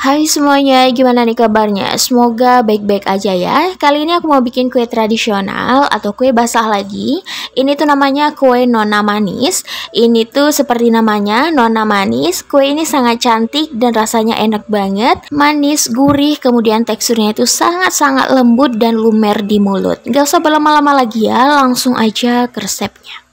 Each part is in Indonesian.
Hai semuanya, gimana nih kabarnya? Semoga baik-baik aja ya. Kali ini aku mau bikin kue tradisional atau kue basah lagi. Ini tuh namanya kue nona manis. Ini tuh seperti namanya, nona manis. Kue ini sangat cantik dan rasanya enak banget. Manis, gurih, kemudian teksturnya itu sangat-sangat lembut dan lumer di mulut. Gak usah berlama-lama lagi ya, langsung aja ke resepnya.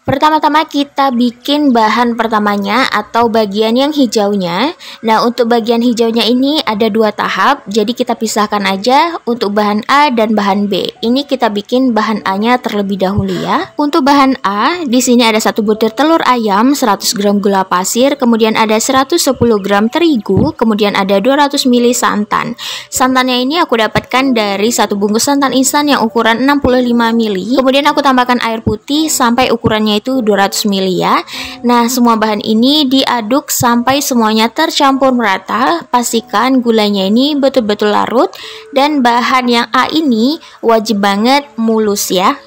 Pertama-tama kita bikin bahan pertamanya atau bagian yang hijaunya. Nah, untuk bagian hijaunya ini ada dua tahap, jadi kita pisahkan aja untuk bahan A dan bahan B. Ini kita bikin bahan A-nya terlebih dahulu ya. Untuk bahan A, di sini ada 1 butir telur ayam, 100 gram gula pasir, kemudian ada 110 gram terigu, kemudian ada 200 ml santan. Santannya ini aku dapatkan dari satu bungkus santan instan yang ukuran 65 ml. Kemudian aku tambahkan air putih sampai ukurannya itu 200 ml ya. Nah, semua bahan ini diaduk sampai semuanya tercampur merata. Pastikan gulanya ini betul-betul larut dan bahan yang A ini wajib banget mulus ya.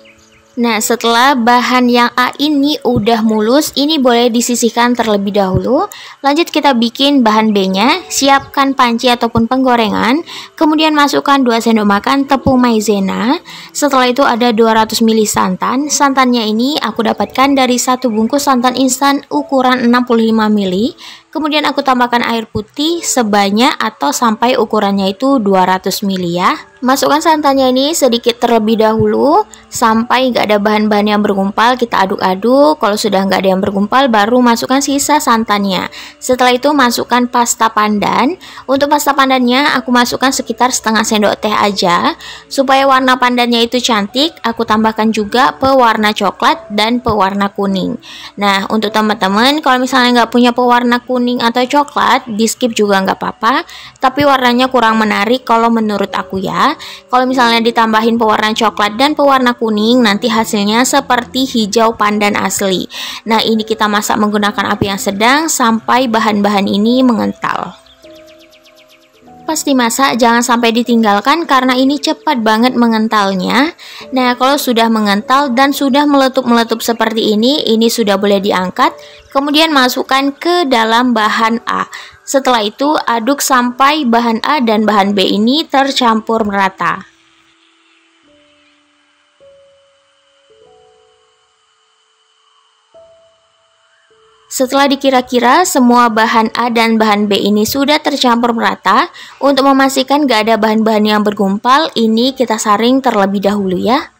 Nah, setelah bahan yang A ini udah mulus, ini boleh disisihkan terlebih dahulu. Lanjut kita bikin bahan B-nya. Siapkan panci ataupun penggorengan. Kemudian masukkan 2 sendok makan tepung maizena. Setelah itu ada 200 ml santan. Santannya ini aku dapatkan dari satu bungkus santan instan ukuran 65 ml. Kemudian aku tambahkan air putih sebanyak atau sampai ukurannya itu 200 ml ya. Masukkan santannya ini sedikit terlebih dahulu sampai nggak ada bahan-bahan yang bergumpal. Kita aduk-aduk. Kalau sudah nggak ada yang bergumpal, baru masukkan sisa santannya. Setelah itu masukkan pasta pandan. Untuk pasta pandannya aku masukkan sekitar setengah sendok teh aja. Supaya warna pandannya itu cantik, aku tambahkan juga pewarna coklat dan pewarna kuning. Nah, untuk teman-teman kalau misalnya nggak punya pewarna kuning atau coklat, di skip juga nggak apa-apa. Tapi warnanya kurang menarik kalau menurut aku ya. Kalau misalnya ditambahin pewarna coklat dan pewarna kuning, nanti hasilnya seperti hijau pandan asli. Nah, ini kita masak menggunakan api yang sedang sampai bahan-bahan ini mengental. Pas dimasak jangan sampai ditinggalkan karena ini cepat banget mengentalnya. Nah, kalau sudah mengental dan sudah meletup-meletup seperti ini sudah boleh diangkat. Kemudian masukkan ke dalam bahan A. Setelah itu aduk sampai bahan A dan bahan B ini tercampur merata. Setelah dikira-kira semua bahan A dan bahan B ini sudah tercampur merata, untuk memastikan gak ada bahan-bahan yang bergumpal, ini kita saring terlebih dahulu ya.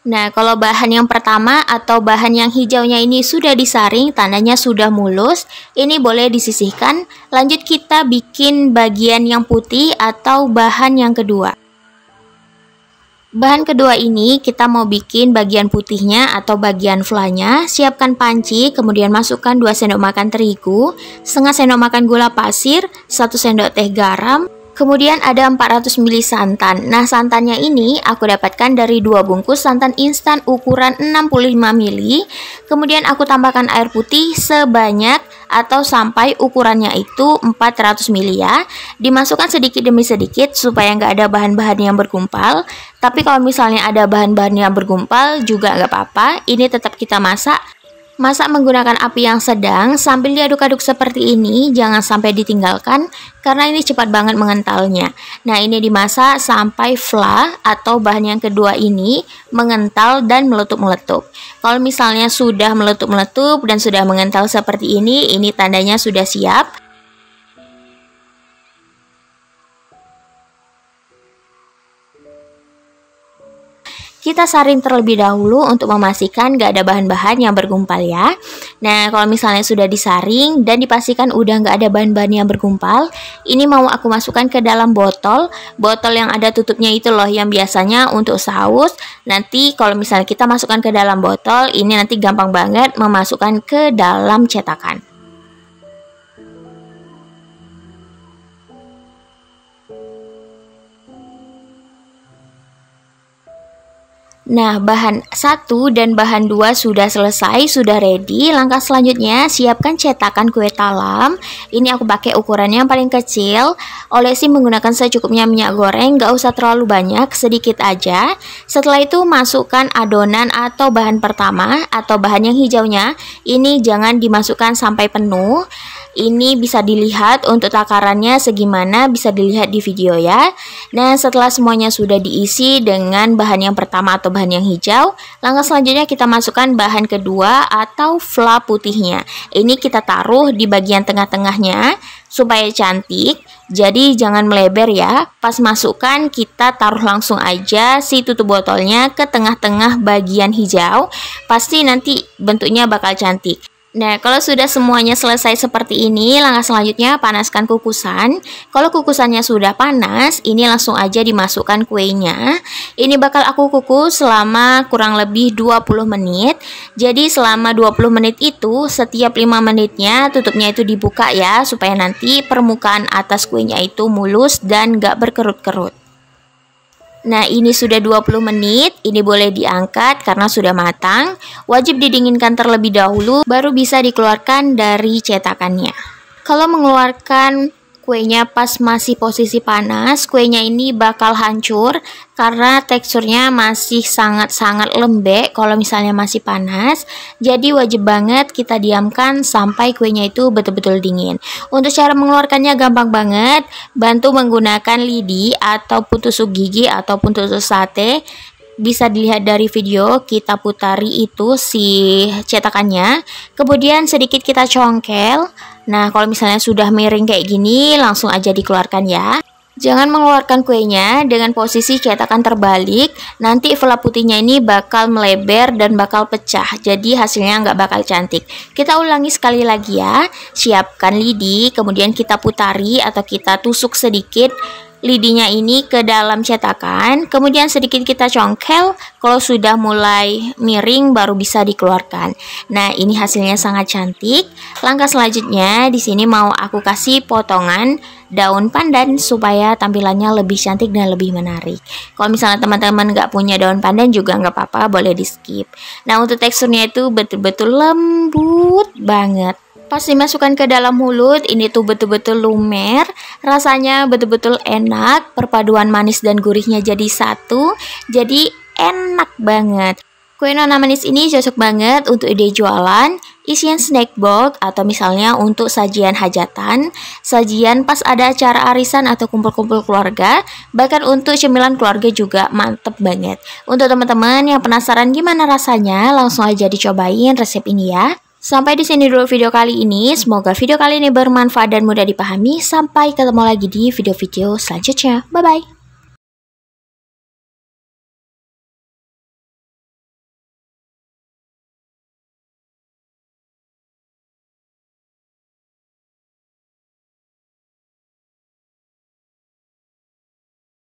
Nah, kalau bahan yang pertama atau bahan yang hijaunya ini sudah disaring, tandanya sudah mulus, ini boleh disisihkan. Lanjut kita bikin bagian yang putih atau bahan yang kedua. Bahan kedua ini kita mau bikin bagian putihnya atau bagian flanya. Siapkan panci, kemudian masukkan 2 sendok makan terigu, setengah sendok makan gula pasir, 1 sendok teh garam, kemudian ada 400 ml santan. Nah, santannya ini aku dapatkan dari 2 bungkus santan instan ukuran 65 ml. Kemudian aku tambahkan air putih sebanyak atau sampai ukurannya itu 400 ml ya. Dimasukkan sedikit demi sedikit supaya nggak ada bahan-bahan yang bergumpal. Tapi kalau misalnya ada bahan-bahan yang bergumpal juga nggak apa-apa. Ini tetap kita masak. Masak menggunakan api yang sedang sambil diaduk-aduk seperti ini, jangan sampai ditinggalkan karena ini cepat banget mengentalnya. Nah, ini dimasak sampai fla atau bahan yang kedua ini mengental dan meletup-meletup. Kalau misalnya sudah meletup-meletup dan sudah mengental seperti ini tandanya sudah siap. Kita saring terlebih dahulu untuk memastikan gak ada bahan-bahan yang bergumpal ya. Nah, kalau misalnya sudah disaring dan dipastikan udah gak ada bahan-bahan yang bergumpal, ini mau aku masukkan ke dalam botol. Botol yang ada tutupnya itu loh yang biasanya untuk saus. Nanti kalau misalnya kita masukkan ke dalam botol, ini nanti gampang banget memasukkan ke dalam cetakan. Nah, bahan 1 dan bahan 2 sudah selesai, sudah ready. Langkah selanjutnya, siapkan cetakan kue talam. Ini aku pakai ukurannya yang paling kecil. Olesi menggunakan secukupnya minyak goreng, gak usah terlalu banyak, sedikit aja. Setelah itu, masukkan adonan atau bahan pertama, atau bahan yang hijaunya. Ini jangan dimasukkan sampai penuh. Ini bisa dilihat untuk takarannya segimana, bisa dilihat di video ya. Nah, setelah semuanya sudah diisi dengan bahan yang pertama atau bahan yang hijau, langkah selanjutnya kita masukkan bahan kedua atau fla putihnya. Ini kita taruh di bagian tengah-tengahnya supaya cantik. Jadi jangan melebar ya. Pas masukkan kita taruh langsung aja si tutup botolnya ke tengah-tengah bagian hijau. Pasti nanti bentuknya bakal cantik. Nah, kalau sudah semuanya selesai seperti ini, langkah selanjutnya panaskan kukusan. Kalau kukusannya sudah panas, ini langsung aja dimasukkan kuenya. Ini bakal aku kukus selama kurang lebih 20 menit. Jadi selama 20 menit itu, setiap 5 menitnya tutupnya itu dibuka ya, supaya nanti permukaan atas kuenya itu mulus dan gak berkerut-kerut. Nah, ini sudah 20 menit, ini boleh diangkat karena sudah matang. Wajib didinginkan terlebih dahulu, baru bisa dikeluarkan dari cetakannya. Kalau mengeluarkan kuenya pas masih posisi panas, kuenya ini bakal hancur karena teksturnya masih sangat-sangat lembek kalau misalnya masih panas. Jadi wajib banget kita diamkan sampai kuenya itu betul-betul dingin. Untuk cara mengeluarkannya gampang banget, bantu menggunakan lidi ataupun tusuk gigi ataupun tusuk sate. Bisa dilihat dari video, kita putari itu si cetakannya, kemudian sedikit kita congkel. Nah, kalau misalnya sudah miring kayak gini, langsung aja dikeluarkan ya. Jangan mengeluarkan kuenya dengan posisi cetakan terbalik, nanti fla putihnya ini bakal melebar dan bakal pecah, jadi hasilnya nggak bakal cantik. Kita ulangi sekali lagi ya. Siapkan lidi, kemudian kita putari atau kita tusuk sedikit lidinya ini ke dalam cetakan, kemudian sedikit kita congkel. Kalau sudah mulai miring baru bisa dikeluarkan. Nah, ini hasilnya sangat cantik. Langkah selanjutnya di sini mau aku kasih potongan daun pandan supaya tampilannya lebih cantik dan lebih menarik. Kalau misalnya teman-teman nggak punya daun pandan juga nggak apa-apa, boleh di skip. Nah, untuk teksturnya itu betul-betul lembut banget. Pas dimasukkan ke dalam mulut, ini tuh betul-betul lumer, rasanya betul-betul enak, perpaduan manis dan gurihnya jadi satu, jadi enak banget. Kue nona manis ini cocok banget untuk ide jualan, isian snack box, atau misalnya untuk sajian hajatan, sajian pas ada acara arisan atau kumpul-kumpul keluarga, bahkan untuk cemilan keluarga juga mantep banget. Untuk teman-teman yang penasaran gimana rasanya, langsung aja dicobain resep ini ya. Sampai di sini dulu video kali ini. Semoga video kali ini bermanfaat dan mudah dipahami. Sampai ketemu lagi di video-video selanjutnya. Bye-bye.